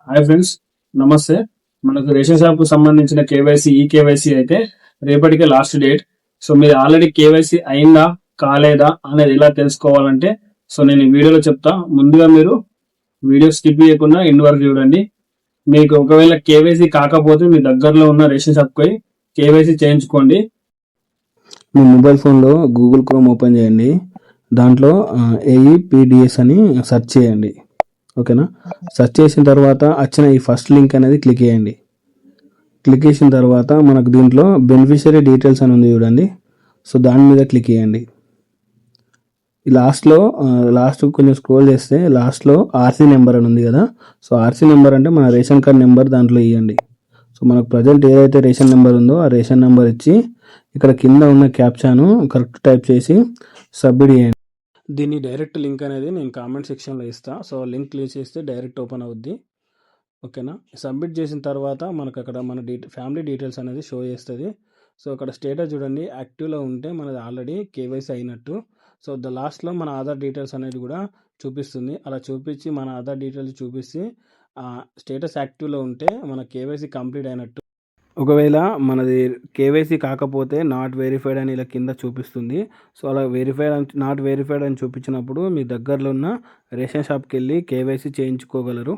Hi friends, నమస్తే. మనకు ration shop కు సంబంధించిన కేవైసీ ఈ కేవైసీ అయితే రేపటికే లాస్ట్ డేట్. సో మీరు ఆల్రెడీ కేవైసీ అయిందా కాలేదా అనేది ఎలా తెలుసుకోవాలంటే నేను ఈ వీడియోలో చెప్తా. ముందుగా మీరు వీడియో స్కిప్ చేయకుండా ఎండ్ వరకు చూడండి. మీకు ఒకవేళ కేవైసీ కాకపోతే మీ దగ్గరలో ఉన్న రేషన్ షాప్ పోయి కేవైసీ చేయించుకోండి. మీ మొబైల్ ఫోన్లో గూగుల్ క్రోమ్ ఓపెన్ చేయండి. దాంట్లో ఏఈపీడిఎస్ అని సెర్చ్ చేయండి. ఓకేనా? సెర్చ్ చేసిన తర్వాత వచ్చిన ఈ ఫస్ట్ లింక్ అనేది క్లిక్ చేయండి. క్లిక్ చేసిన తర్వాత మనకు దీంట్లో బెనిఫిషరీ డీటెయిల్స్ అని ఉంది చూడండి. సో దాని మీద క్లిక్ చేయండి. లాస్ట్ కొంచెం స్క్రోల్ చేస్తే లాస్ట్లో ఆర్సీ నెంబర్ అని ఉంది కదా. సో ఆర్సీ నెంబర్ అంటే మన రేషన్ కార్డ్ నెంబర్ దాంట్లో ఇవ్వండి. సో మనకు ప్రజెంట్ ఏదైతే రేషన్ నెంబర్ ఉందో ఆ రేషన్ నెంబర్ ఇచ్చి ఇక్కడ కింద ఉన్న క్యాప్చాను కరెక్ట్ టైప్ చేసి సబ్మిట్ చేయండి. దీని డైరెక్ట్ లింక్ అనేది నేను కామెంట్ సెక్షన్లో ఇస్తాను. సో లింక్ క్లిక్ చేస్తే డైరెక్ట్ ఓపెన్ అవుద్ది. ఓకేనా? సబ్మిట్ చేసిన తర్వాత మనకు అక్కడ మన ఫ్యామిలీ డీటెయిల్స్ అనేది షో చేస్తుంది. సో అక్కడ స్టేటస్ చూడండి, యాక్టివ్లో ఉంటే మనది ఆల్రెడీ కేవైసీ అయినట్టు. సో లాస్ట్లో మన ఆధార్ డీటెయిల్స్ అనేది కూడా చూపిస్తుంది. అలా చూపించి మన ఆధార్ డీటెయిల్స్ చూపిస్తే స్టేటస్ యాక్టివ్లో ఉంటే మన కేవైసీ కంప్లీట్ అయినట్టు. ఒకవేళ మనది కేవైసీ కాకపోతే నాట్ వెరిఫైడ్ అని ఇలా కింద చూపిస్తుంది. సో అలా నాట్ వెరిఫైడ్ అని చూపించినప్పుడు మీ దగ్గరలో ఉన్న రేషన్ షాప్కి వెళ్ళి కేవైసీ చేయించుకోగలరు.